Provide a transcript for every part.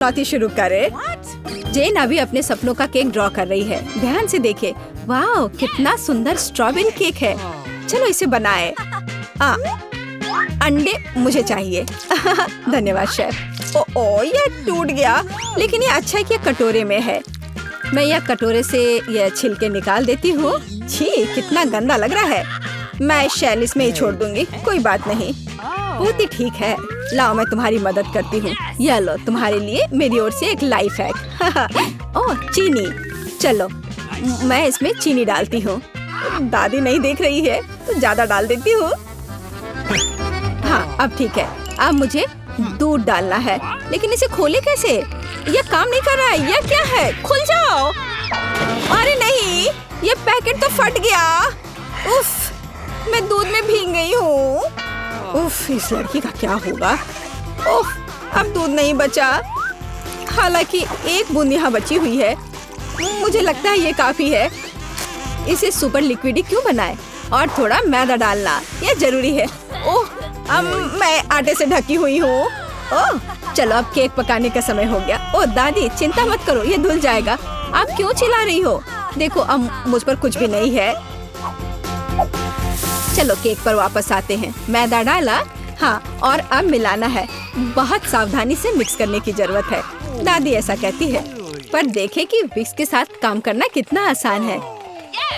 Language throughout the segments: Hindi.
चुनौती शुरू करे। जेन अभी अपने सपनों का केक ड्रॉ कर रही है। ध्यान से देखे। वाह, कितना सुंदर स्ट्रॉबेरी केक है। चलो इसे बनाए। अंडे मुझे चाहिए। धन्यवाद शेफ। ओ, ये टूट गया, लेकिन ये अच्छा है कि ये कटोरे में है। मैं यह कटोरे से यह छिलके निकाल देती हूँ। छी, कितना गंदा लग रहा है। मैं शेल इसमें ही छोड़ दूंगी, कोई बात नहीं। बहुत ही ठीक है। लाओ, मैं तुम्हारी मदद करती हूँ। यह लो, तुम्हारे लिए मेरी ओर से एक लाइफ हैक। ओह, चीनी। चलो, मैं इसमें चीनी डालती हूँ। दादी नहीं देख रही है तो ज्यादा डाल देती हूँ। हाँ, अब ठीक है। अब मुझे दूध डालना है, लेकिन इसे खोले कैसे? यह काम नहीं कर रहा है। यह क्या है? खुल जाओ। अरे नहीं, ये पैकेट तो फट गया। उफ, मैं दूध में भीग गई हूँ। उफ, इस लड़की का क्या होगा? उफ, अब दूध नहीं बचा। हालांकि एक बूंद यहाँ बची हुई है। मुझे लगता है ये काफी है। इसे सुपर लिक्विड क्यों बनाए? और थोड़ा मैदा डालना, यह जरूरी है। ओह, अब मैं आटे से ढकी हुई हूँ। ओह, चलो अब केक पकाने का समय हो गया। ओह दादी, चिंता मत करो, ये धुल जाएगा। आप क्यों चिल्ला रही हो? देखो, अब मुझ पर कुछ भी नहीं है। चलो केक पर वापस आते हैं। मैदा डाला, हाँ, और अब मिलाना है। बहुत सावधानी से मिक्स करने की जरूरत है, दादी ऐसा कहती है। पर देखें कि विक्स के साथ काम करना कितना आसान है।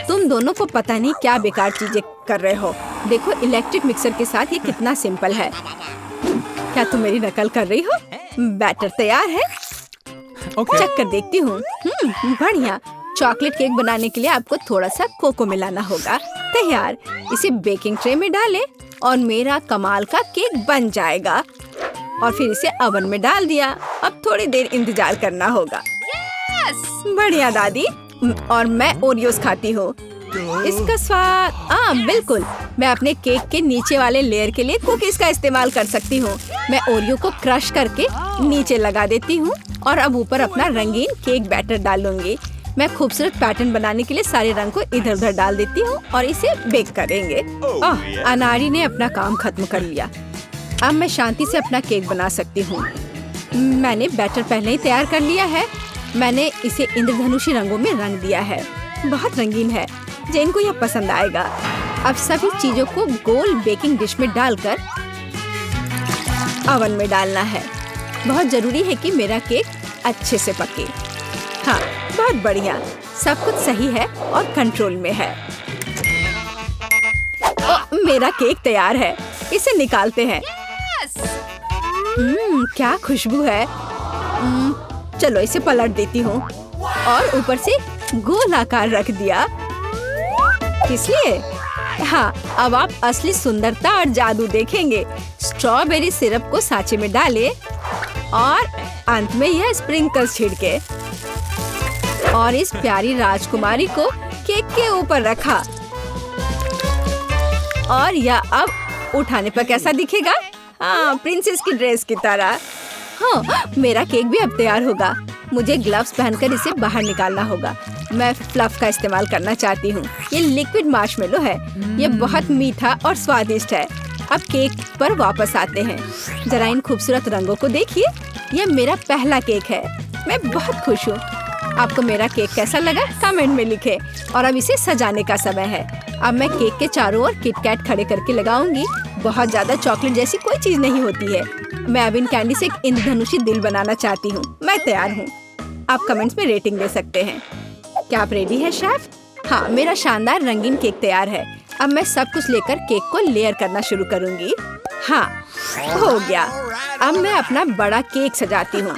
तुम दोनों को पता नहीं क्या बेकार चीजें कर रहे हो। देखो, इलेक्ट्रिक मिक्सर के साथ ये कितना सिंपल है। क्या तुम मेरी नकल कर रही हो? बैटर तैयार है। चेक कर देखती हूँ। बढ़िया। चॉकलेट केक बनाने के लिए आपको थोड़ा सा कोको मिलाना होगा। तैयार। इसे बेकिंग ट्रे में डालें और मेरा कमाल का केक बन जाएगा। और फिर इसे ओवन में डाल दिया। अब थोड़ी देर इंतजार करना होगा। बढ़िया दादी। और मैं ओरियोस खाती हूँ। इसका स्वाद बिल्कुल। मैं अपने केक के नीचे वाले लेयर के लिए कुकीज का इस्तेमाल कर सकती हूँ। मैं ओरियो को क्रश करके नीचे लगा देती हूँ और अब ऊपर अपना रंगीन केक बैटर डालूंगी। मैं खूबसूरत पैटर्न बनाने के लिए सारे रंग को इधर उधर डाल देती हूँ और इसे बेक करेंगे। अनारी ने अपना काम खत्म कर लिया। अब मैं शांति से अपना केक बना सकती हूँ। मैंने बैटर पहले ही तैयार कर लिया है। मैंने इसे इंद्रधनुषी रंगों में रंग दिया है। बहुत रंगीन है। जेन को यह पसंद आएगा। अब सभी चीजों को गोल बेकिंग डिश में डालकर ओवन में डालना है। बहुत जरूरी है कि मेरा केक अच्छे से पके। हाँ, बहुत बढ़िया। सब कुछ सही है और कंट्रोल में है। मेरा केक तैयार है। इसे निकालते हैं। क्या खुशबू है। चलो इसे पलट देती हूँ और ऊपर से गोल आकार रख दिया। किस लिए? हाँ, अब आप असली सुंदरता और जादू देखेंगे। स्ट्रॉबेरी सिरप को सांचे में डालें और अंत में यह स्प्रिंकल्स छिड़के और इस प्यारी राजकुमारी को केक के ऊपर रखा। और यह अब उठाने पर कैसा दिखेगा? हाँ, प्रिंसेस की ड्रेस की तरह। हाँ, मेरा केक भी अब तैयार होगा। मुझे ग्लव्स पहनकर इसे बाहर निकालना होगा। मैं फ्लफ का इस्तेमाल करना चाहती हूँ। ये लिक्विड मार्शमेलो है। ये बहुत मीठा और स्वादिष्ट है। अब केक पर वापस आते हैं। जरा इन खूबसूरत रंगों को देखिए। यह मेरा पहला केक है। मैं बहुत खुश हूँ। आपको मेरा केक कैसा लगा? कमेंट में लिखें। और अब इसे सजाने का समय है। अब मैं केक के चारों ओर किटकैट खड़े करके लगाऊंगी। बहुत ज्यादा चॉकलेट जैसी कोई चीज नहीं होती है। मैं अब इन कैंडी से एक इंद्रधनुषी दिल बनाना चाहती हूँ। मैं तैयार हूँ। आप कमेंट्स में रेटिंग दे सकते हैं। क्या आप रेडी है शेफ? हाँ, मेरा शानदार रंगीन केक तैयार है। अब मैं सब कुछ लेकर केक को लेयर करना शुरू करूँगी। हाँ, हो गया। अब मैं अपना बड़ा केक सजाती हूँ।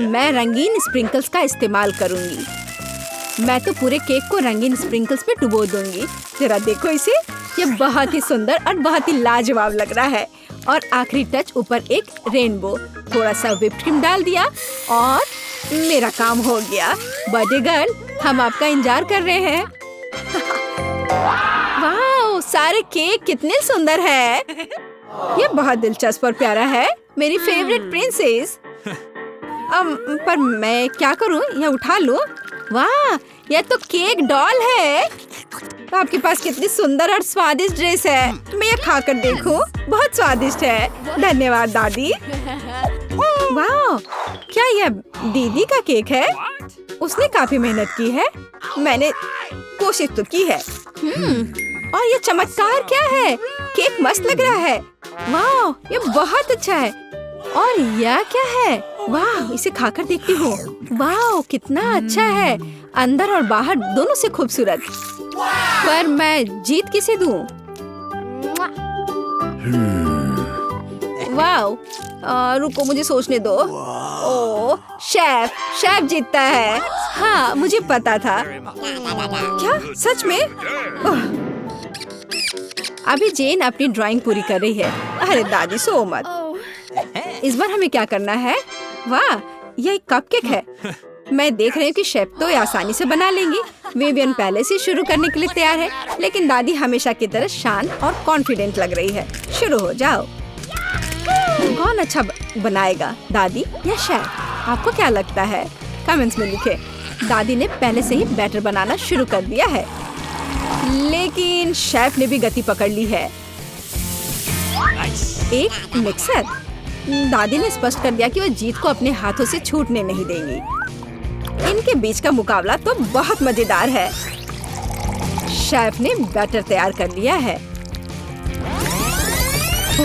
मैं रंगीन स्प्रिंकल्स का इस्तेमाल करूँगी। मैं तो पूरे केक को रंगीन स्प्रिंकल्स में डुबो दूंगी। जरा देखो इसे। यह बहुत ही सुंदर और बहुत ही लाजवाब लग रहा है। और आखिरी टच ऊपर एक रेनबो। थोड़ा सा व्हिप्ड क्रीम डाल दिया और मेरा काम हो गया। बर्थडे गर्ल, हम आपका इंतजार कर रहे हैं। वाह, सारे केक कितने सुंदर है। ये बहुत दिलचस्प और प्यारा है। मेरी फेवरेट प्रिंसेस। पर मैं क्या करूं? यह उठा लूं? वाह, यह तो केक डॉल है। आपके पास कितनी सुंदर और स्वादिष्ट ड्रेस है। मैं यह खाकर देखूं। बहुत स्वादिष्ट है। धन्यवाद दादी। वाह, क्या यह दीदी का केक है? उसने काफी मेहनत की है। मैंने कोशिश तो की है। और ये चमत्कार क्या है? केक मस्त लग रहा है। वाह, ये बहुत अच्छा है। और यह क्या है? वाह, इसे खाकर देखती हूँ। वाह, कितना अच्छा है। अंदर और बाहर दोनों से खूबसूरत। पर मैं जीत किसे दूँ? वाह, रुको मुझे सोचने दो। ओह, शेफ जीतता है। हाँ, मुझे पता था। क्या सच में? अभी जेन अपनी ड्राइंग पूरी कर रही है। अरे दादी, सो मत। इस बार हमें क्या करना है? वाह, यह एक कपकेक है। मैं देख रही हूँ कि शेफ तो आसानी से बना लेंगी। विवियन पहले से शुरू करने के लिए तैयार है, लेकिन दादी हमेशा की तरह शांत और कॉन्फिडेंट लग रही है। शुरू हो जाओ। कौन अच्छा बनाएगा, दादी या शेफ? आपको क्या लगता है? कमेंट्स में लिखे। दादी ने पहले से ही बैटर बनाना शुरू कर दिया है, लेकिन शेफ ने भी गति पकड़ ली है। एक मिक्सर। दादी ने स्पष्ट कर दिया कि वो जीत को अपने हाथों से छूटने नहीं देंगी। इनके बीच का मुकाबला तो बहुत मजेदार है। शेफ ने बैटर तैयार कर लिया है।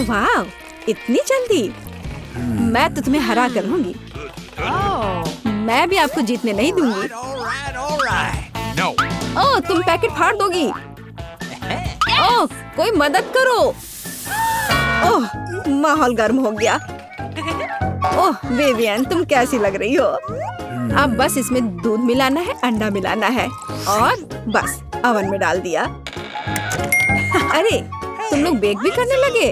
वाह, इतनी जल्दी? मैं तो तुम्हें हरा कर लूंगी। मैं भी आपको जीतने नहीं दूंगी। ओह, तुम पैकेट फाड़ दोगी। ओह, कोई मदद करो। ओह, माहौल गर्म हो गया। ओह विवियन, तुम कैसी लग रही हो? अब बस इसमें दूध मिलाना है, अंडा मिलाना है और बस ओवन में डाल दिया। अरे, तुम लोग बेक भी करने लगे?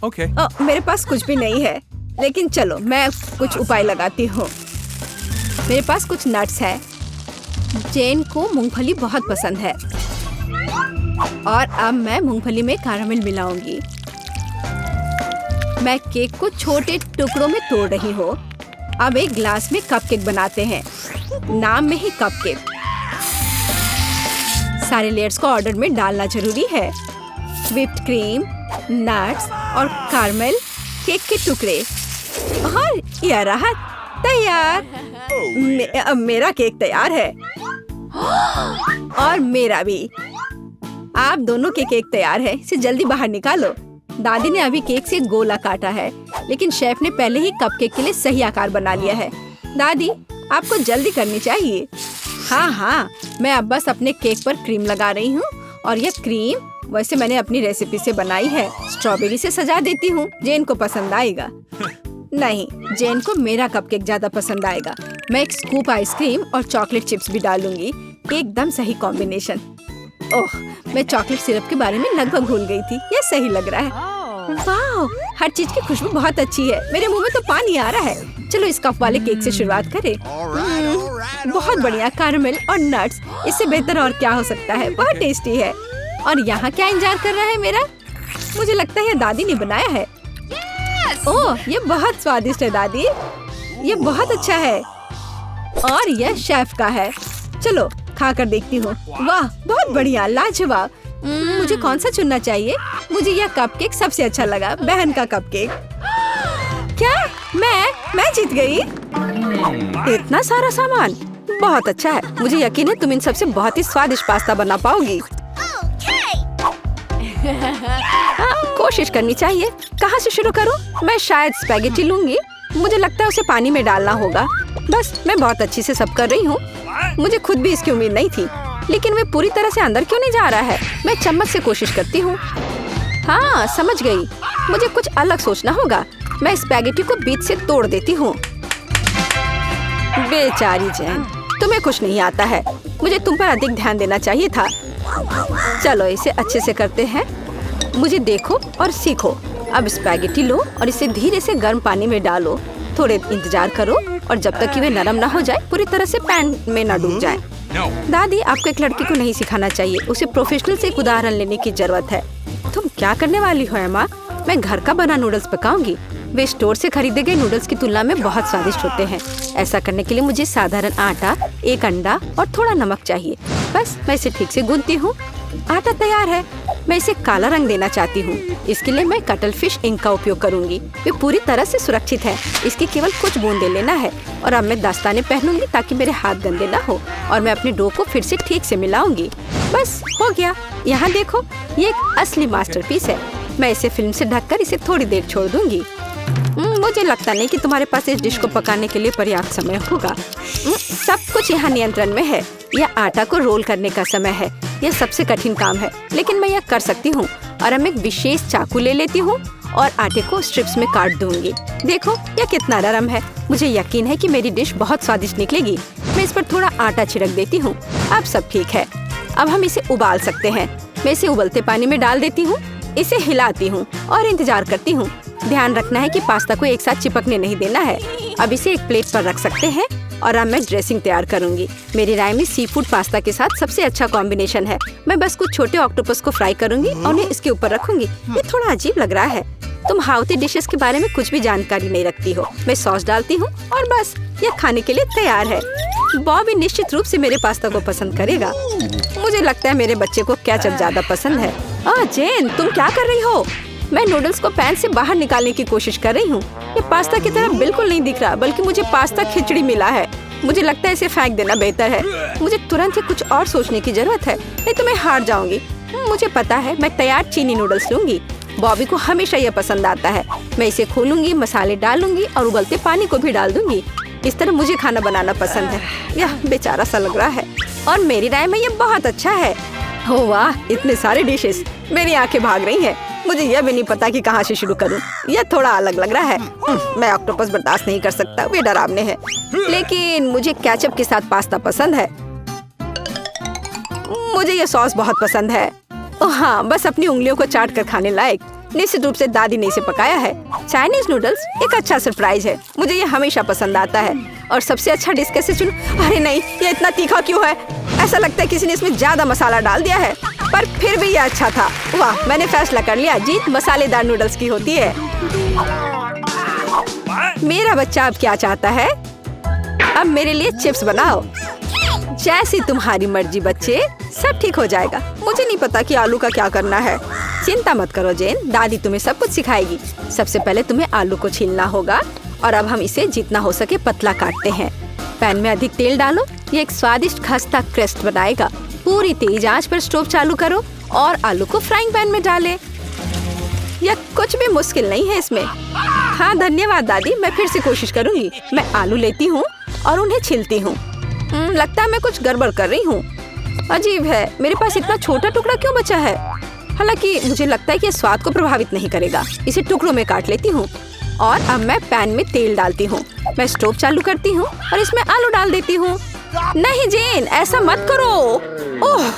Okay. मेरे पास कुछ भी नहीं है, लेकिन चलो मैं कुछ उपाय लगाती हूँ। मेरे पास कुछ नट्स है। जेन को मूंगफली बहुत पसंद है और अब मैं मूंगफली में कैरामल मिलाऊंगी। मैं केक को छोटे टुकड़ों में तोड़ रही हूँ। अब एक ग्लास में कपकेक बनाते हैं। नाम में ही कपकेक। सारे लेयर्स को ऑर्डर में डालना जरूरी है। व्हिप्ड क्रीम, नट्स और कैरामल, केक के टुकड़े और यह रहा तैयार। मेरा केक तैयार है और मेरा भी। आप दोनों के केक तैयार है। इसे जल्दी बाहर निकालो। दादी ने अभी केक से गोला काटा है, लेकिन शेफ ने पहले ही कपकेक के लिए सही आकार बना लिया है। दादी, आपको जल्दी करनी चाहिए। हाँ, मैं अब बस अपने केक पर क्रीम लगा रही हूँ और यह क्रीम वैसे मैंने अपनी रेसिपी से बनाई है। स्ट्रॉबेरी से सजा देती हूँ। जेन को पसंद आएगा। नहीं, जेन को मेरा कपकेक ज्यादा पसंद आएगा। मैं एक स्कूप आइसक्रीम और चॉकलेट चिप्स भी डालूंगी। एकदम सही कॉम्बिनेशन। ओह, मैं चॉकलेट सिरप के बारे में लगभग भूल गई थी। यह सही लग रहा है। वाह, हर चीज की खुशबू बहुत अच्छी है। मेरे मुंह में तो पानी आ रहा है। चलो इस कप वाले केक से शुरुआत करें। बहुत बढ़िया, कैरामल और नट्स। इससे बेहतर और क्या हो सकता है? बहुत टेस्टी है। और यहाँ क्या इंतजार कर रहा है मेरा? मुझे लगता है ये दादी ने बनाया है। ओह, ये बहुत स्वादिष्ट है दादी। ये बहुत अच्छा है और यह शेफ का है। चलो खाकर देखती हूँ। वाह, बहुत बढ़िया, लाजवाब। मुझे कौन सा चुनना चाहिए? मुझे यह कपकेक सबसे अच्छा लगा, बहन का कपकेक। क्या मैं जीत गई? इतना सारा सामान, बहुत अच्छा है। मुझे यकीन है तुम इन सबसे बहुत ही स्वादिष्ट पास्ता बना पाओगी। कोशिश करनी चाहिए। कहाँ से शुरू करूँ? मैं शायद स्पैगेटी लूंगी। मुझे लगता है उसे पानी में डालना होगा। बस, मैं बहुत अच्छी से सब कर रही हूँ। मुझे खुद भी इसकी उम्मीद नहीं थी, लेकिन वे पूरी तरह से अंदर क्यों नहीं जा रहा है? मैं चम्मच से कोशिश करती हूँ। हाँ, समझ गई। मुझे कुछ अलग सोचना होगा। मैं स्पैगेटी को बीच से तोड़ देती हूँ। बेचारी जेन, तुम्हें कुछ नहीं आता है। मुझे तुम पर अधिक ध्यान देना चाहिए था। चलो इसे अच्छे से करते हैं। मुझे देखो और सीखो। अब स्पैगेटी लो और इसे धीरे से गर्म पानी में डालो। थोड़े इंतजार करो और जब तक कि वे नरम ना हो जाए, पूरी तरह से पैन में न डूब जाए। दादी, आपको एक लड़की को नहीं सिखाना चाहिए। उसे प्रोफेशनल से एक उदाहरण लेने की जरूरत है। तुम क्या करने वाली हो एमा? मैं घर का बना नूडल्स पकाऊंगी। वे स्टोर से खरीदे गए नूडल्स की तुलना में बहुत स्वादिष्ट होते हैं। ऐसा करने के लिए मुझे साधारण आटा, एक अंडा और थोड़ा नमक चाहिए। बस मैं इसे ठीक से गूंथती हूँ। आटा तैयार है। मैं इसे काला रंग देना चाहती हूँ। इसके लिए मैं कटल फिश इंक का उपयोग करूँगी। ये पूरी तरह से सुरक्षित है। इसकी केवल कुछ बूंदे लेना है और अब मैं दस्ताने पहनूंगी ताकि मेरे हाथ गंदे ना हो और मैं अपने डो को फिर से ठीक से मिलाऊंगी। बस हो गया। यहाँ देखो, ये एक असली मास्टरपीस है। मैं इसे फिल्म से ढककर इसे थोड़ी देर छोड़ दूंगी। मुझे लगता नहीं कि तुम्हारे पास इस डिश को पकाने के लिए पर्याप्त समय होगा। सब कुछ यहाँ नियंत्रण में है। यह आटा को रोल करने का समय है। यह सबसे कठिन काम है, लेकिन मैं यह कर सकती हूँ। और अब एक विशेष चाकू ले लेती हूँ और आटे को स्ट्रिप्स में काट दूंगी। देखो, यह कितना नरम है। मुझे यकीन है कि मेरी डिश बहुत स्वादिष्ट निकलेगी। मैं इस पर थोड़ा आटा छिड़क देती हूँ। अब सब ठीक है। अब हम इसे उबाल सकते हैं। मैं इसे उबलते पानी में डाल देती हूँ, इसे हिलाती हूँ और इंतजार करती हूँ। ध्यान रखना है कि पास्ता को एक साथ चिपकने नहीं देना है। अब इसे एक प्लेट पर रख सकते हैं और अब मैं ड्रेसिंग तैयार करूंगी। मेरी राय में सी फूड पास्ता के साथ सबसे अच्छा कॉम्बिनेशन है। मैं बस कुछ छोटे ऑक्टोपस को फ्राई करूंगी और उन्हें इसके ऊपर रखूंगी। ये थोड़ा अजीब लग रहा है। तुम हाउती डिशेस के बारे में कुछ भी जानकारी नहीं रखती हो। मैं सॉस डालती हूँ और बस यह खाने के लिए तैयार है। बॉबी निश्चित रूप से मेरे पास्ता को पसंद करेगा। मुझे लगता है मेरे बच्चे को केचप ज्यादा पसंद है। जेन, तुम क्या कर रही हो? मैं नूडल्स को पैन से बाहर निकालने की कोशिश कर रही हूँ। ये पास्ता की तरह बिल्कुल नहीं दिख रहा, बल्कि मुझे पास्ता खिचड़ी मिला है। मुझे लगता है इसे फेंक देना बेहतर है। मुझे तुरंत ही कुछ और सोचने की जरूरत है, नहीं तो मैं हार जाऊंगी। मुझे पता है, मैं तैयार चीनी नूडल्स लूंगी। बॉबी को हमेशा यह पसंद आता है। मैं इसे खोलूंगी, मसाले डालूंगी और उबलते पानी को भी डाल दूंगी। इस तरह मुझे खाना बनाना पसंद है। यह बेचारा सा लग रहा है और मेरी राय में यह बहुत अच्छा है। हो वाह, इतने सारे डिशेस। मेरी आंखें भाग रही हैं। मुझे यह भी नहीं पता कि कहाँ से शुरू करूं। यह थोड़ा अलग लग रहा है। मैं ऑक्टोपस बर्दाश्त नहीं कर सकता, वे डरावने हैं। लेकिन मुझे केचप के साथ पास्ता पसंद है। मुझे यह सॉस बहुत पसंद है। ओह हाँ, बस अपनी उंगलियों को चाट कर खाने लायक। निश्चित रूप से दादी ने इसे पकाया है। चाइनीज नूडल्स एक अच्छा सरप्राइज है। मुझे ये हमेशा पसंद आता है। और सबसे अच्छा डिश कैसे चुनूं? अरे नहीं, ये इतना तीखा क्यों है? ऐसा लगता है किसी ने इसमें ज्यादा मसाला डाल दिया है, पर फिर भी ये अच्छा था। वाह, मैंने फैसला कर लिया, जीत मसालेदार नूडल्स की होती है। मेरा बच्चा अब क्या चाहता है? अब मेरे लिए चिप्स बनाओ। जैसी तुम्हारी मर्जी बच्चे, सब ठीक हो जाएगा। मुझे नहीं पता कि आलू का क्या करना है। चिंता मत करो जेन, दादी तुम्हें सब कुछ सिखाएगी। सबसे पहले तुम्हें आलू को छीलना होगा और अब हम इसे जितना हो सके पतला काटते हैं। पैन में अधिक तेल डालो, ये एक स्वादिष्ट खस्ता क्रस्ट बनाएगा। पूरी तेज आंच पर स्टोव चालू करो और आलू को फ्राइंग पैन में डालें। यह कुछ भी मुश्किल नहीं है इसमें। हाँ धन्यवाद दादी, मैं फिर से कोशिश करूंगी। मैं आलू लेती हूँ और उन्हें छीलती हूँ। लगता है मैं कुछ गड़बड़ कर रही हूँ। अजीब है, मेरे पास इतना छोटा टुकड़ा क्यों बचा है? हालांकि मुझे लगता है कि स्वाद को प्रभावित नहीं करेगा। इसे टुकड़ों में काट लेती हूँ और अब मैं पैन में तेल डालती हूँ। मैं स्टोव चालू करती हूँ और इसमें आलू डाल देती हूँ। नहीं जेन, ऐसा मत करो। ओह,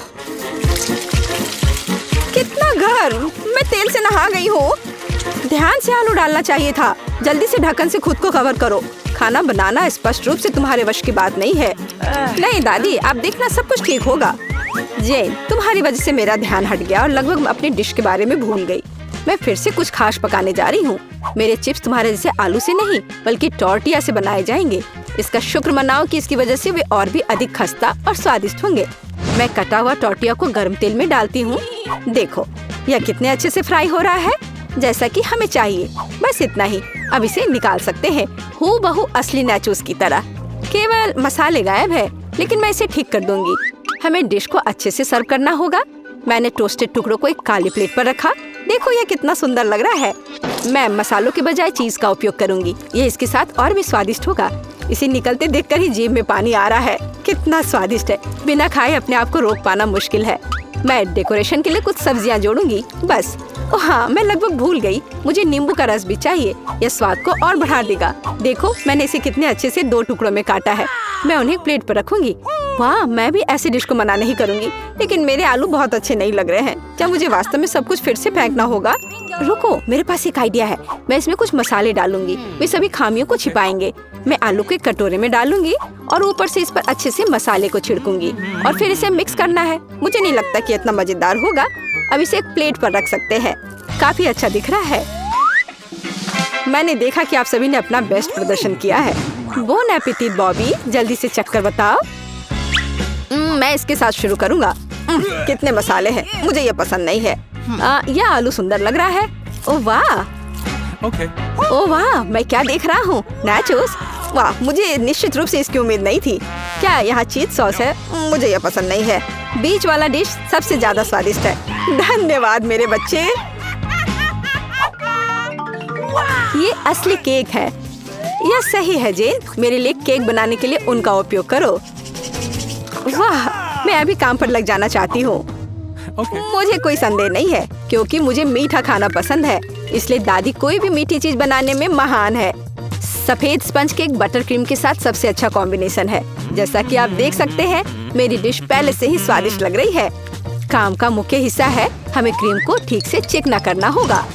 कितना गर्म! मैं तेल से नहा गई हूँ। ध्यान से आलू डालना चाहिए था। जल्दी से ढक्कन से खुद को कवर करो। खाना बनाना स्पष्ट रूप से तुम्हारे वश की बात नहीं है। नहीं दादी, आप देखना सब कुछ ठीक होगा। जेन, तुम्हारी वजह से मेरा ध्यान हट गया और लगभग अपनी डिश के बारे में भूल गई। मैं फिर से कुछ खास पकाने जा रही हूँ। मेरे चिप्स तुम्हारे जैसे आलू से नहीं, बल्कि टॉर्टिया से बनाए जाएंगे। इसका शुक्र मनाओ कि इसकी वजह से वे और भी अधिक खस्ता और स्वादिष्ट होंगे। मैं कटा हुआ टॉर्टिया को गर्म तेल में डालती हूँ। देखो, यह कितने अच्छे से फ्राई हो रहा है, जैसा कि हमें चाहिए। बस इतना ही। अब इसे निकाल सकते हैं, हूबहू असली नाचोस की तरह। केवल मसाले गायब है, लेकिन मैं इसे ठीक कर दूंगी। हमें डिश को अच्छे से सर्व करना होगा। मैंने टोस्टेड टुकड़ों को एक काली प्लेट पर रखा। देखो, यह कितना सुंदर लग रहा है। मैं मसालों के बजाय चीज का उपयोग करूंगी। यह इसके साथ और भी स्वादिष्ट होगा। इसे निकलते देखकर ही जीभ में पानी आ रहा है। कितना स्वादिष्ट है, बिना खाए अपने आप को रोक पाना मुश्किल है। मैं डेकोरेशन के लिए कुछ सब्जियां जोड़ूंगी बस। ओह हाँ, मैं लगभग भूल गई, मुझे नींबू का रस भी चाहिए। यह स्वाद को और बढ़ा देगा। देखो, मैंने इसे कितने अच्छे से 2 टुकड़ों में काटा है। मैं उन्हें प्लेट पर रखूंगी। वाह, मैं भी ऐसी डिश को मना नहीं करूंगी, लेकिन मेरे आलू बहुत अच्छे नहीं लग रहे हैं। क्या मुझे वास्तव में सब कुछ फिर से फेंकना होगा? रुको, मेरे पास एक आइडिया है। मैं इसमें कुछ मसाले डालूंगी, वे सभी खामियों को छिपाएंगे। मैं आलू के कटोरे में डालूंगी और ऊपर से इस पर अच्छे से मसाले को छिड़कूंगी और फिर इसे मिक्स करना है। मुझे नहीं लगता कि इतना मजेदार होगा। अब इसे एक प्लेट पर रख सकते हैं। काफी अच्छा दिख रहा है। मैंने देखा कि आप सभी ने अपना बेस्ट प्रदर्शन किया है। बोन एपेटिट बॉबी, जल्दी से चख कर बताओ। मैं इसके साथ शुरू करूंगा। कितने मसाले हैं, मुझे ये पसंद नहीं है। यह आलू सुंदर लग रहा है। ओह वाह, ओह वाह, मैं क्या देख रहा हूँ? नाचोस, वाह, मुझे निश्चित रूप से इसकी उम्मीद नहीं थी। क्या यहाँ चीज सॉस है? मुझे यह पसंद नहीं है। बीच वाला डिश सबसे ज्यादा स्वादिष्ट है। धन्यवाद मेरे बच्चे। ये असली केक है। यह सही है जेन, मेरे लिए केक बनाने के लिए उनका उपयोग करो। वाह, मैं अभी काम पर लग जाना चाहती हूँ। मुझे कोई संदेह नहीं है क्योंकि मुझे मीठा खाना पसंद है, इसलिए दादी कोई भी मीठी चीज बनाने में महान है। सफेद स्पंज केक बटर क्रीम के साथ सबसे अच्छा कॉम्बिनेशन है। जैसा कि आप देख सकते हैं, मेरी डिश पहले से ही स्वादिष्ट लग रही है। काम का मुख्य हिस्सा है हमें क्रीम को ठीक से चिकना करना होगा।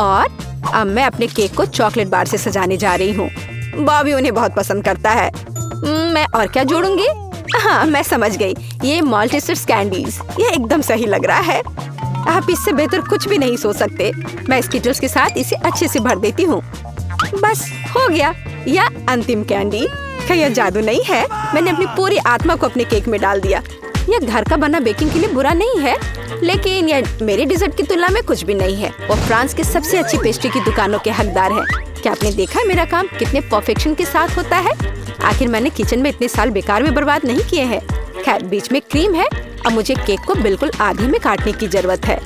और अब मैं अपने केक को चॉकलेट बार से सजाने जा रही हूँ। बॉबी उन्हें बहुत पसंद करता है। मैं और क्या जोड़ूंगी? हाँ, मैं समझ गई। ये माल्टेसर्स कैंडीज, ये एकदम सही लग रहा है। आप इससे बेहतर कुछ भी नहीं सोच सकते। मैं स्किटल्स के साथ इसे अच्छे से भर देती हूँ। बस हो गया। यह अंतिम कैंडी। क्या यह जादू नहीं है? मैंने अपनी पूरी आत्मा को अपने केक में डाल दिया। यह घर का बना बेकिंग के लिए बुरा नहीं है, लेकिन यह मेरे डिजर्ट की तुलना में कुछ भी नहीं है। वो फ्रांस के सबसे अच्छी पेस्ट्री की दुकानों के हकदार है। क्या आपने देखा मेरा काम कितने परफेक्शन के साथ होता है? आखिर मैंने किचन में इतने साल बेकार में बर्बाद नहीं किए हैं। खैर, बीच में क्रीम है। अब मुझे केक को बिल्कुल आधे में काटने की जरूरत है।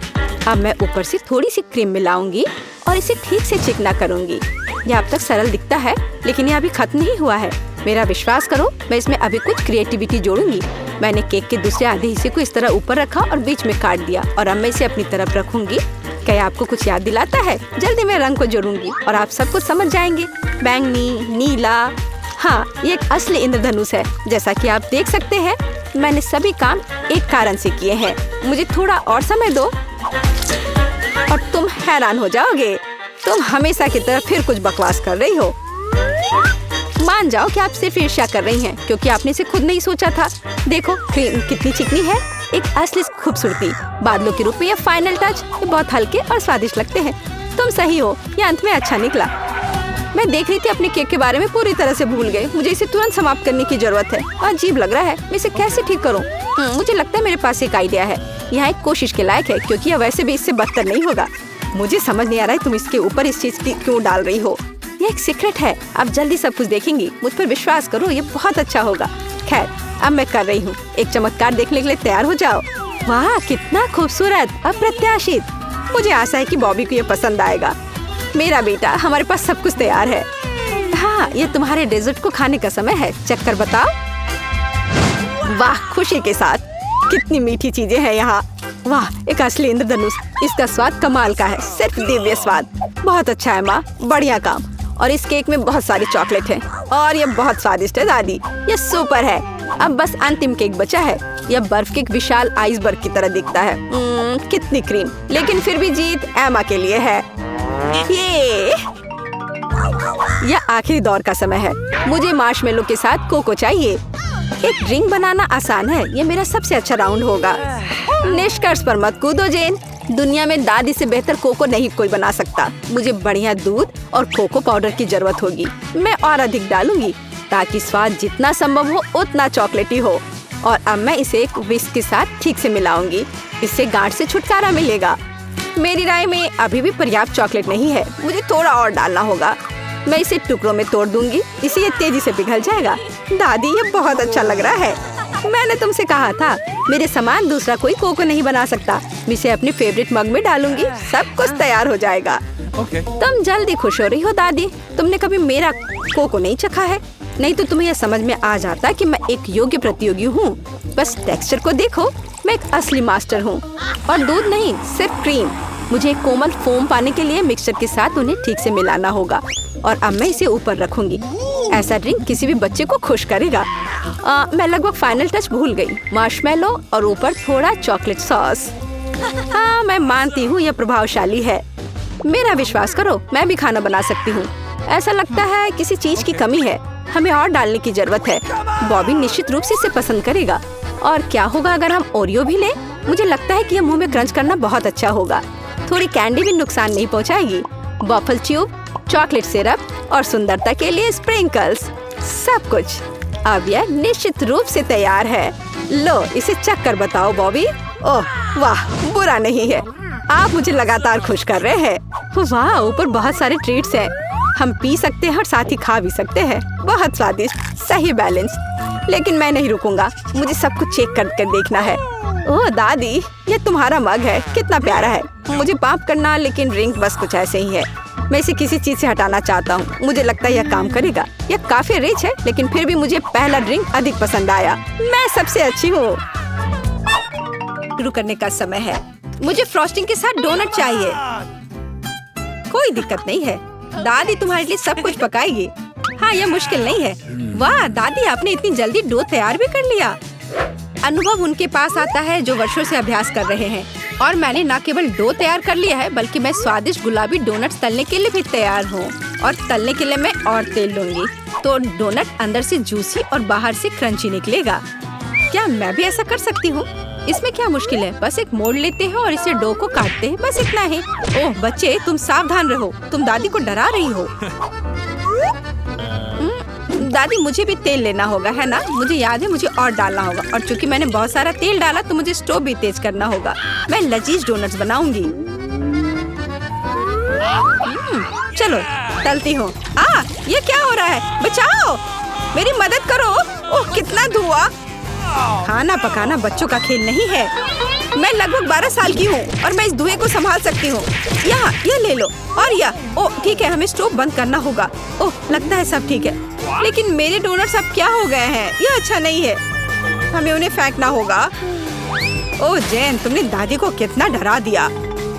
अब मैं ऊपर से थोड़ी सी क्रीम मिलाऊंगी और इसे ठीक से चिकना करूंगी। यह अब तक सरल दिखता है, लेकिन यह अभी खत्म नहीं हुआ है। मेरा विश्वास करो, मैं इसमें अभी कुछ क्रिएटिविटी जोड़ूंगी। मैंने केक के दूसरे आधे हिस्से को इस तरह ऊपर रखा और बीच में काट दिया, और अब मैं इसे अपनी तरफ रखूंगी। क्या आपको कुछ याद दिलाता है? जल्दी मैं रंग को जोड़ूंगी और आप सब कुछ समझ जाएंगे। बैंगनी, नीला, हाँ, ये एक असली इंद्रधनुष है। जैसा कि आप देख सकते हैं, मैंने सभी काम एक कारण से किए हैं। मुझे थोड़ा और समय दो और तुम हैरान हो जाओगे। तुम हमेशा की तरह फिर कुछ बकवास कर रही हो। मान जाओ कि आप सिर्फ ईर्ष्या कर रही हैं, क्योंकि आपने इसे खुद नहीं सोचा था। देखो क्रीम कितनी चिकनी है, एक असली खूबसूरती। बादलों के रूप में ये फाइनल टच। ये बहुत हल्के और स्वादिष्ट लगते हैं। तुम सही हो, ये अंत में अच्छा निकला। मैं देख रही थी अपने केक के बारे में पूरी तरह से भूल गई। मुझे इसे तुरंत समाप्त करने की जरूरत है। अजीब लग रहा है, मैं इसे कैसे ठीक करूं? मुझे लगता है मेरे पास एक आइडिया है। यहाँ एक कोशिश के लायक है, क्योंकि यह वैसे भी इससे बदतर नहीं होगा। मुझे समझ नहीं आ रहा है तुम इसके ऊपर इस चीज क्यों डाल रही हो। ये एक सीक्रेट है। आप जल्दी सब कुछ देखेंगी। मुझ पर विश्वास करो, ये बहुत अच्छा होगा। खैर, अब मैं कर रही हूँ। एक चमत्कार देखने के लिए तैयार हो जाओ। वाह, कितना खूबसूरत, अप्रत्याशित। मुझे आशा है कि बॉबी को ये पसंद आएगा। मेरा बेटा, हमारे पास सब कुछ तैयार है। हाँ, ये तुम्हारे डेजर्ट को खाने का समय है। चक्कर बताओ। वाह, खुशी के साथ। कितनी मीठी चीजें हैं यहाँ। वाह, एक असली इंद्रधनुष। इसका स्वाद कमाल का है, सिर्फ दिव्य स्वाद। बहुत अच्छा है माँ, बढ़िया काम। और इस केक में बहुत सारी चॉकलेट है और ये बहुत स्वादिष्ट है दादी। ये सुपर है। अब बस अंतिम केक बचा है। यह बर्फ के एक विशाल आइसबर्ग की तरह दिखता है। कितनी क्रीम, लेकिन फिर भी जीत एमा के लिए है। यह आखिरी दौर का समय है। मुझे मार्शमेलो के साथ कोको चाहिए। एक ड्रिंक बनाना आसान है। ये मेरा सबसे अच्छा राउंड होगा। निष्कर्ष पर मत कूदो जेन। दुनिया में दादी से बेहतर कोको नहीं कोई बना सकता। मुझे बढ़िया दूध और कोको पाउडर की जरूरत होगी। मैं और अधिक डालूंगी ताकि स्वाद जितना संभव हो उतना चॉकलेटी हो। और अब मैं इसे एक विस्क के साथ ठीक से मिलाऊंगी। इससे गांठ से छुटकारा मिलेगा। मेरी राय में अभी भी पर्याप्त चॉकलेट नहीं है। मुझे थोड़ा और डालना होगा। मैं इसे टुकड़ों में तोड़ दूंगी, इससे ये तेजी से पिघल जाएगा। दादी, ये बहुत अच्छा लग रहा है। मैंने तुमसे कहा था, मेरे समान दूसरा कोई कोको नहीं बना सकता। मैं इसे अपने फेवरेट मग में डालूंगी। सब कुछ तैयार हो जाएगा। तुम जल्दी खुश हो रही हो दादी। तुमने कभी मेरा कोको नहीं चखा है, नहीं तो तुम्हें यह समझ में आ जाता कि मैं एक योग्य प्रतियोगी हूँ। बस टेक्सचर को देखो, मैं एक असली मास्टर हूँ। और दूध नहीं, सिर्फ क्रीम। मुझे एक कोमल फोम पाने के लिए मिक्सचर के साथ उन्हें ठीक से मिलाना होगा। और अब मैं इसे ऊपर रखूंगी। ऐसा ड्रिंक किसी भी बच्चे को खुश करेगा। मैं लगभग फाइनल टच भूल गई। मार्शमेलो और ऊपर थोड़ा चॉकलेट सॉस। हाँ, मैं मानती हूँ यह प्रभावशाली है। मेरा विश्वास करो, मैं भी खाना बना सकती हूँ। ऐसा लगता है किसी चीज की कमी है। हमें और डालने की जरूरत है। बॉबी निश्चित रूप से इसे पसंद करेगा। और क्या होगा अगर हम ओरियो भी लें? मुझे लगता है कि यह मुंह में क्रंच करना बहुत अच्छा होगा। थोड़ी कैंडी भी नुकसान नहीं पहुंचाएगी। वॉफल ट्यूब, चॉकलेट सिरप और सुंदरता के लिए स्प्रिंकल्स, सब कुछ। अब यह निश्चित रूप से तैयार है। लो, इसे चख कर बताओ बॉबी। ओह वाह, बुरा नहीं है। आप मुझे लगातार खुश कर रहे हैं। वाह, ऊपर बहुत सारे ट्रीट्स हैं। हम पी सकते हैं और साथ ही खा भी सकते हैं। बहुत स्वादिष्ट, सही बैलेंस। लेकिन मैं नहीं रुकूंगा, मुझे सब कुछ चेक कर देखना है। ओह दादी, ये तुम्हारा मग है, कितना प्यारा है। मुझे माफ करना, लेकिन ड्रिंक बस कुछ ऐसे ही है। मैं इसे किसी चीज से हटाना चाहता हूँ। मुझे लगता है यह काम करेगा। यह काफी रिच है, लेकिन फिर भी मुझे पहला ड्रिंक अधिक पसंद आया। मैं सबसे अच्छी हूँ। शुरू करने का समय है। मुझे फ्रॉस्टिंग के साथ डोनट चाहिए। कोई दिक्कत नहीं है, दादी तुम्हारे लिए सब कुछ पकाएगी। हाँ, यह मुश्किल नहीं है। वाह दादी, आपने इतनी जल्दी डो तैयार भी कर लिया। अनुभव उनके पास आता है जो वर्षों से अभ्यास कर रहे हैं। और मैंने न केवल डो तैयार कर लिया है, बल्कि मैं स्वादिष्ट गुलाबी डोनट्स तलने के लिए भी तैयार हूँ। और तलने के लिए मैं और तेल लूंगी, तो डोनट अंदर से जूसी और बाहर से क्रंची निकलेगा। क्या मैं भी ऐसा कर सकती हूँ? इसमें क्या मुश्किल है? बस एक मोड़ लेते हैं और इसे डो को काटते हैं, बस इतना ही। ओह बच्चे, तुम सावधान रहो, तुम दादी को डरा रही हो। दादी, मुझे भी तेल लेना होगा, है ना? मुझे याद है, मुझे और डालना होगा। और चूंकि मैंने बहुत सारा तेल डाला, तो मुझे स्टोव भी तेज करना होगा। मैं लजीज डोनट्स बनाऊंगी। चलो तलती हूँ। ये क्या हो रहा है? बचाओ, मेरी मदद करो। ओह कितना धुआं! खाना पकाना बच्चों का खेल नहीं है। मैं लगभग 12 साल की हूँ और मैं इस धुएं को संभाल सकती हूँ। यहाँ, ये ले लो। और ओह ठीक है, हमें स्टोव बंद करना होगा। ओह लगता है सब ठीक है, लेकिन मेरे डोनट्स अब क्या हो गए हैं? ये अच्छा नहीं है, हमें उन्हें फेंकना होगा। ओह जेन, तुमने दादी को कितना डरा दिया।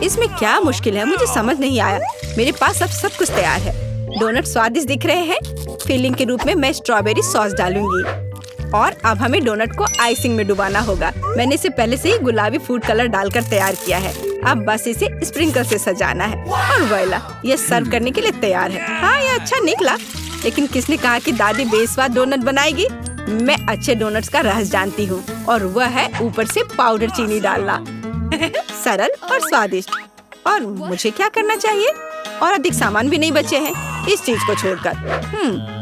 इसमें क्या मुश्किल है? मुझे समझ नहीं आया। मेरे पास अब सब कुछ तैयार है। डोनट स्वादिष्ट दिख रहे हैं। फिलिंग के रूप में मैं स्ट्रॉबेरी सॉस डालूंगी। और अब हमें डोनट को आइसिंग में डुबाना होगा। मैंने इसे पहले से ही गुलाबी फूड कलर डालकर तैयार किया है। अब बस इसे स्प्रिंकल से सजाना है और वोइला, ये सर्व करने के लिए तैयार है। हाँ, ये अच्छा निकला। लेकिन किसने कहा कि दादी बेस्वाद डोनट बनाएगी? मैं अच्छे डोनट्स का रहस्य जानती हूँ, और वह है ऊपर से पाउडर चीनी डालना। सरल और स्वादिष्ट। और मुझे क्या करना चाहिए? और अधिक सामान भी नहीं बचे हैं इस चीज को छोड़कर।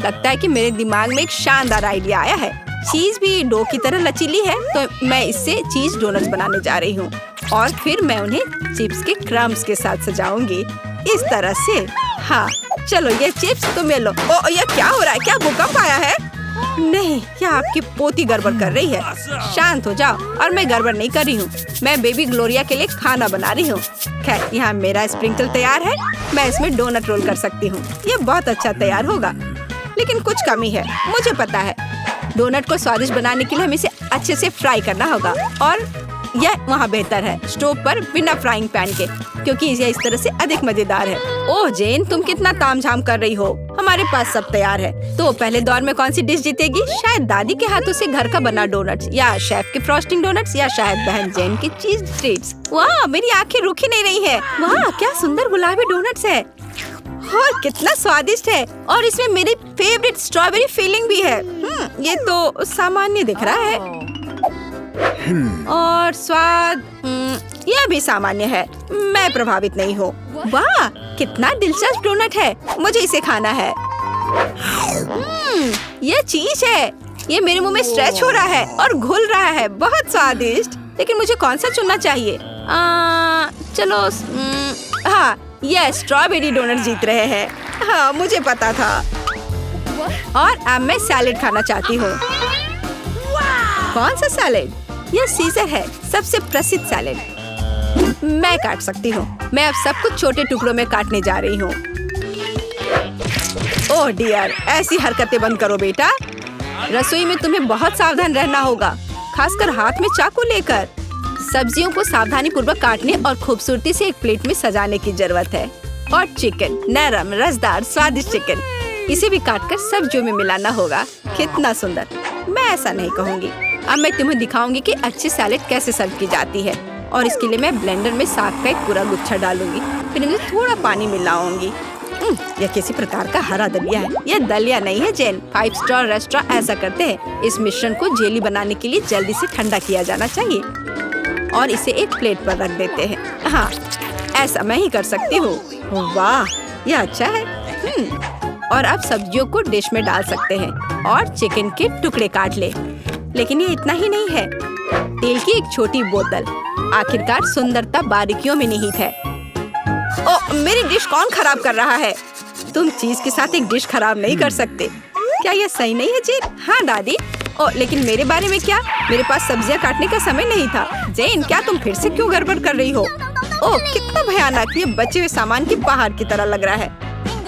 लगता है कि मेरे दिमाग में एक शानदार आइडिया आया है। चीज भी डो की तरह लचीली है, तो मैं इससे चीज डोनट्स बनाने जा रही हूँ। और फिर मैं उन्हें चिप्स के क्रम्स के साथ सजाऊंगी, इस तरह से। हाँ चलो, ये चिप्स तुम्हें लो। ओ ये क्या हो रहा है? क्या भूकंप आया है? नहीं, क्या आपकी पोती गड़बड़ कर रही है? शांत हो जाओ। और मैं गड़बड़ नहीं कर रही हूँ, मैं बेबी ग्लोरिया के लिए खाना बना रही हूँ। खैर, यहाँ मेरा स्प्रिंकल तैयार है। मैं इसमें डोनट रोल कर सकती हूँ। ये बहुत अच्छा तैयार होगा, लेकिन कुछ कमी है, मुझे पता है। डोनट को स्वादिष्ट बनाने के लिए हमें इसे अच्छे से फ्राई करना होगा। और यह वहाँ बेहतर है स्टोव पर बिना फ्राइंग पैन के, क्योंकि यह इस तरह से अधिक मजेदार है। ओह जेन, तुम कितना तामझाम कर रही हो। हमारे पास सब तैयार है। तो पहले दौर में कौन सी डिश जीतेगी? शायद दादी के हाथों से घर का बना डोनट्स, या शेफ के फ्रॉस्टिंग डोनट्स, या शायद बहन जेन की चीज ट्रीट्स। वाह, मेरी आंखें रुक ही नहीं रही है। वाह, क्या सुंदर गुलाबी डोनट्स है और कितना स्वादिष्ट है। और इसमें मेरी फेवरेट स्ट्रॉबेरी फिलिंग भी है। ये तो सामान्य दिख रहा है। और स्वाद यह भी सामान्य है। मैं प्रभावित नहीं हूँ। वाह, कितना दिलचस्प डोनट है। मुझे इसे खाना है। यह चीज है। ये मेरे मुंह में स्ट्रेच हो रहा है और घुल रहा है। बहुत स्वादिष्ट। लेकिन मुझे कौन सा चुनना चाहिए? चलो, हाँ, यह स्ट्रॉबेरी डोनट जीत रहे हैं। हाँ, मुझे पता था। और अब मैं सैलेड खाना चाहती हूँ। कौन सा सैलेड? यह सीजर है, सबसे प्रसिद्ध सैलेड। मैं काट सकती हूँ। मैं अब सब कुछ छोटे टुकड़ों में काटने जा रही हूँ। ओह डियर, ऐसी हरकतें बंद करो बेटा। रसोई में तुम्हें बहुत सावधान रहना होगा, खासकर हाथ में चाकू लेकर। सब्जियों को सावधानी पूर्वक काटने और खूबसूरती से एक प्लेट में सजाने की जरूरत है। और चिकन, नरम, रसदार, स्वादिष्ट चिकन, इसे भी काटकर सब्जियों में मिलाना होगा। कितना सुंदर। मैं ऐसा नहीं कहूँगी। अब मैं तुम्हें दिखाऊंगी कि अच्छी सैलेड कैसे सर्व की जाती है। और इसके लिए मैं ब्लेंडर में साग का एक पूरा गुच्छा डालूंगी, फिर मुझे थोड़ा पानी मिलाऊंगी। यह किसी प्रकार का हरा दलिया है। यह दलिया नहीं है जेन। 5 स्टार रेस्टोरेंट ऐसा करते हैं। इस मिश्रण को जेली बनाने के लिए जल्दी से ठंडा किया जाना चाहिए और इसे एक प्लेट पर रख देते हैं। हाँ, ऐसा मैं ही कर सकती हूँ। वाह, यह अच्छा है। और अब सब्जियों को डिश में डाल सकते हैं और चिकन के टुकड़े काट ले। लेकिन ये इतना ही नहीं है। तेल की एक छोटी बोतल। आखिरकार सुंदरता बारीकियों में निहित है। ओ, मेरी डिश कौन खराब कर रहा है? तुम चीज के साथ एक डिश खराब नहीं कर सकते। क्या यह सही नहीं है जेन? हाँ दादी। ओ, लेकिन मेरे बारे में क्या? मेरे पास सब्जियां काटने का समय नहीं था। जेन, क्या तुम फिर से क्यों गड़बड़ कर रही हो? ओह, कितना भयानक! ये बचे हुए सामान की पहाड़ की तरह लग रहा है।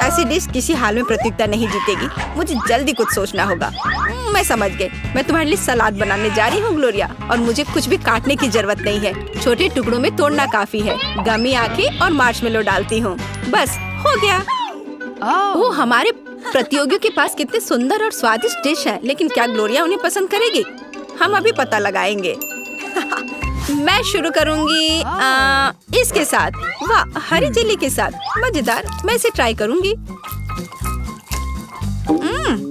ऐसी डिश किसी हाल में प्रतियोगिता नहीं जीतेगी। मुझे जल्दी कुछ सोचना होगा। मैं समझ गई। मैं तुम्हारे लिए सलाद बनाने जा रही हूँ ग्लोरिया, और मुझे कुछ भी काटने की जरूरत नहीं है। छोटे टुकड़ों में तोड़ना काफी है। गमी आंखें और मार्शमेलो डालती हूँ। बस हो गया। ओह, हमारे प्रतियोगियों के पास कितने सुंदर और स्वादिष्ट डिश है, लेकिन क्या ग्लोरिया उन्हें पसंद करेगी? हम अभी पता लगाएंगे। मैं शुरू करूंगी इसके साथ। वाह, हरी जेली के साथ, मजेदार। मैं इसे ट्राई करूंगी।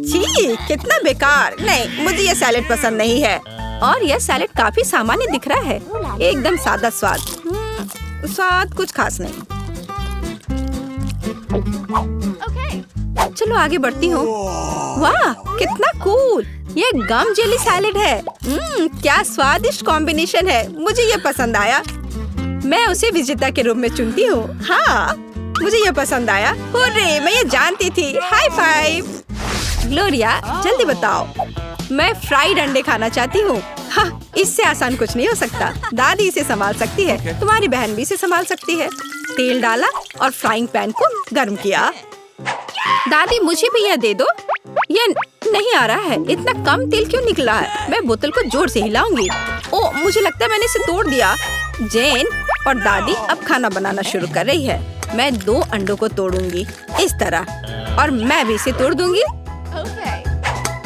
छी, कितना बेकार। नहीं, मुझे ये सैलेड पसंद नहीं है। और यह सैलेड काफी सामान्य दिख रहा है। एकदम सादा स्वाद। स्वाद कुछ खास नहीं। चलो आगे बढ़ती हूँ। वाह, कितना कूल! ये गम जेली सैलेड है। क्या स्वादिष्ट कॉम्बिनेशन है। मुझे ये पसंद आया। मैं उसे विजेता के रूप में चुनती हूँ। हाँ, मुझे ये पसंद आया। हुर्रे, मैं ये जानती थी। High five. ग्लोरिया, जल्दी बताओ। मैं फ्राइड अंडे खाना चाहती हूँ। हाँ, इससे आसान कुछ नहीं हो सकता। दादी इसे संभाल सकती है। तुम्हारी बहन भी इसे संभाल सकती है। तेल डाला और फ्राइंग पैन को गर्म किया। दादी, मुझे भी यह दे दो। यह नहीं आ रहा है। इतना कम तेल क्यों निकला है? मैं बोतल को जोर से हिलाऊंगी। ओ, मुझे लगता है मैंने इसे तोड़ दिया। जेन और दादी अब खाना बनाना शुरू कर रही है। मैं 2 अंडों को तोड़ूंगी इस तरह, और मैं भी इसे तोड़ दूंगी।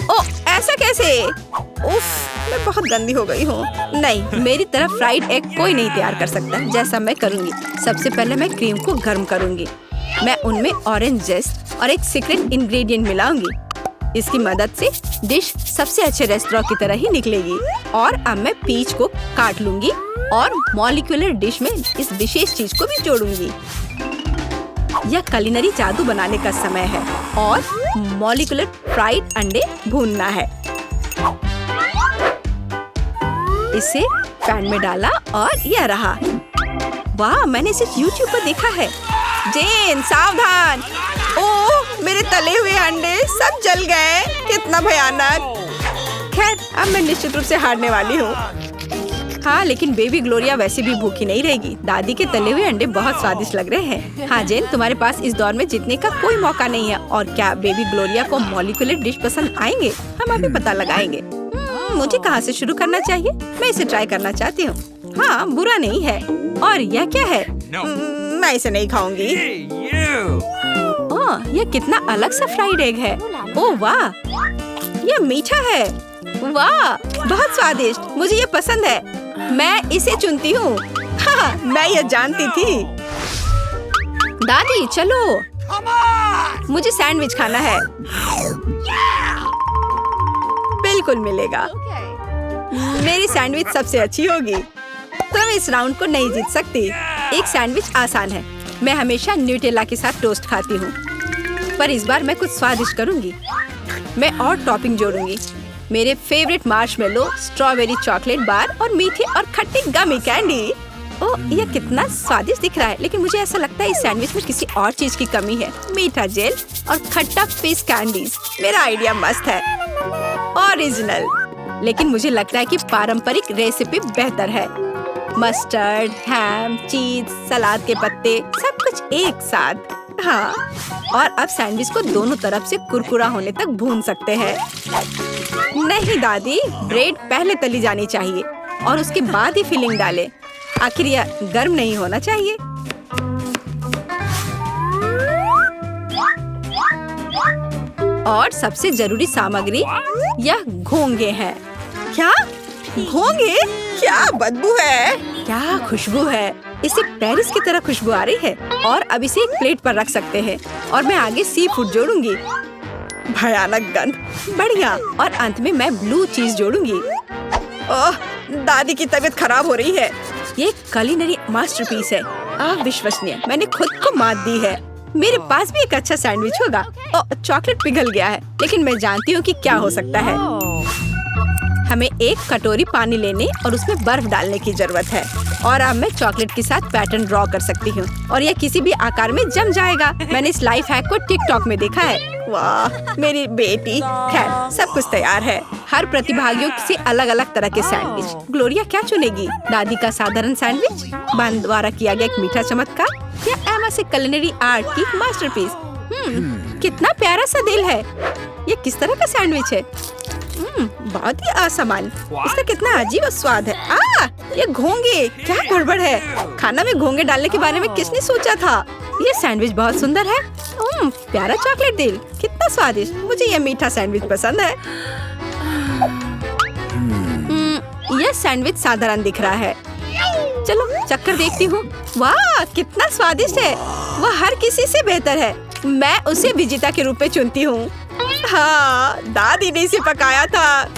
ओ, ऐसा कैसे? उफ, मैं बहुत गंदी हो गई हूँ। नहीं, मेरी तरफ फ्राइड एग कोई नहीं तैयार कर सकता। जैसा मैं करूँगी, सबसे पहले मैं क्रीम को गर्म करूँगी। मैं उनमें ऑरेंज जेस्ट और एक सीक्रेट इंग्रेडिएंट मिलाऊंगी। इसकी मदद से डिश सबसे अच्छे रेस्टोरेंट की तरह ही निकलेगी। और अब मैं पीच को काट लूंगी और मॉलिक्यूलर डिश में इस विशेष चीज को भी जोड़ूंगी। यह कुलिनरी जादू बनाने का समय है और मॉलिक्यूलर फ्राइड अंडे भूनना है। इसे पैन में डाला और यह रहा। वाह, मैंने इसे YouTube पर देखा है। जेन, सावधान! ओह, मेरे तले हुए अंडे सब जल गए। कितना भयानक। खैर, अब मैं निश्चित रूप से हारने वाली हूँ। हाँ, लेकिन बेबी ग्लोरिया वैसे भी भूखी नहीं रहेगी। दादी के तले हुए अंडे बहुत स्वादिष्ट लग रहे हैं। हाँ जेन, तुम्हारे पास इस दौर में जीतने का कोई मौका नहीं है। और क्या बेबी ग्लोरिया को मॉलिक्यूलर डिश पसंद आएंगे? हम अभी पता लगाएंगे। मुझे कहाँ से शुरू करना चाहिए? मैं इसे ट्राई करना चाहती हूँ। हाँ, बुरा नहीं है। और यह क्या है? मैं इसे नहीं खाऊंगी। ओह, यह कितना अलग सा फ्राइड एग है। ओह वाह, यह मीठा है। वाह, बहुत स्वादिष्ट। मुझे ये पसंद है। मैं इसे चुनती हूँ। हाँ, मैं ये जानती थी। दादी, चलो, मुझे सैंडविच खाना है। बिल्कुल मिलेगा। मेरी सैंडविच सबसे अच्छी होगी। तुम इस राउंड को नहीं जीत सकती। एक सैंडविच आसान है। मैं हमेशा न्यूटेला के साथ टोस्ट खाती हूँ, पर इस बार मैं कुछ स्वादिष्ट करूँगी। मैं और टॉपिंग जोड़ूंगी। मेरे favourite marshmallow, strawberry chocolate bar और मीठे और खट्टे गमी कैंडी। ओह, यह कितना स्वादिष्ट दिख रहा है, लेकिन मुझे ऐसा लगता है इस सैंडविच में किसी और चीज की कमी है। मीठा जेल और खट्टा फिश कैंडीज। मेरा आइडिया मस्त है, ओरिजिनल। लेकिन मुझे लगता है कि पारंपरिक रेसिपी बेहतर है। मस्टर्ड, हैम, चीज, सलाद के पत्ते, सब कुछ एक साथ। हाँ, और अब सैंडविच को दोनों तरफ से कुरकुरा होने तक भून सकते हैं। नहीं दादी, ब्रेड पहले तली जानी चाहिए और उसके बाद ही फिलिंग डालें। आखिर यह गर्म नहीं होना चाहिए। और सबसे जरूरी सामग्री यह घोंगे हैं। क्या घोंगे? क्या बदबू है, क्या खुशबू है। इसे पेरिस की तरह खुशबू आ रही है। और अब इसे एक प्लेट पर रख सकते हैं और मैं आगे सी फूड जोड़ूंगी। भयानक गंध, बढ़िया। और अंत में मैं ब्लू चीज जोड़ूंगी। ओह, दादी की तबीयत खराब हो रही है। ये कुलिनरी मास्टरपीस है, अविश्वसनीय। मैंने खुद को मात दी है। मेरे पास भी एक अच्छा सैंडविच होगा। ओह, चॉकलेट पिघल गया है, लेकिन मैं जानती हूँ कि क्या हो सकता है। हमें एक कटोरी पानी लेने और उसमें बर्फ डालने की जरूरत है। और अब मैं चॉकलेट के साथ पैटर्न ड्रॉ कर सकती हूँ और यह किसी भी आकार में जम जाएगा। मैंने इस लाइफ हैक को टिकटॉक में देखा है। वाह मेरी बेटी। खैर सब कुछ तैयार है। हर प्रतिभागियों से अलग अलग तरह के सैंडविच। ग्लोरिया क्या चुनेगी? दादी का साधारण सैंडविच, बहन द्वारा किया गया एक मीठा चमत्कार, या एमा से कुलिनरी आर्ट की मास्टरपीस। कितना प्यारा सा दिल है। ये किस तरह का सैंडविच है? बहुत ही असामान्य। इसका कितना अजीब स्वाद है। ये घोंगे, क्या गड़बड़ है? खाना में घोंगे डालने के बारे में किसने सोचा था? ये सैंडविच बहुत सुंदर है। प्यारा चॉकलेट दिल, कितना स्वादिष्ट। मुझे ये मीठा सैंडविच पसंद है। यह सैंडविच साधारण दिख रहा है। चलो चक्कर देखती हूँ। वाह कितना स्वादिष्ट है। वह हर किसी से बेहतर है। मैं उसे विजेता के रूप में चुनती हूँ। हाँ दादी ने इसे पकाया था।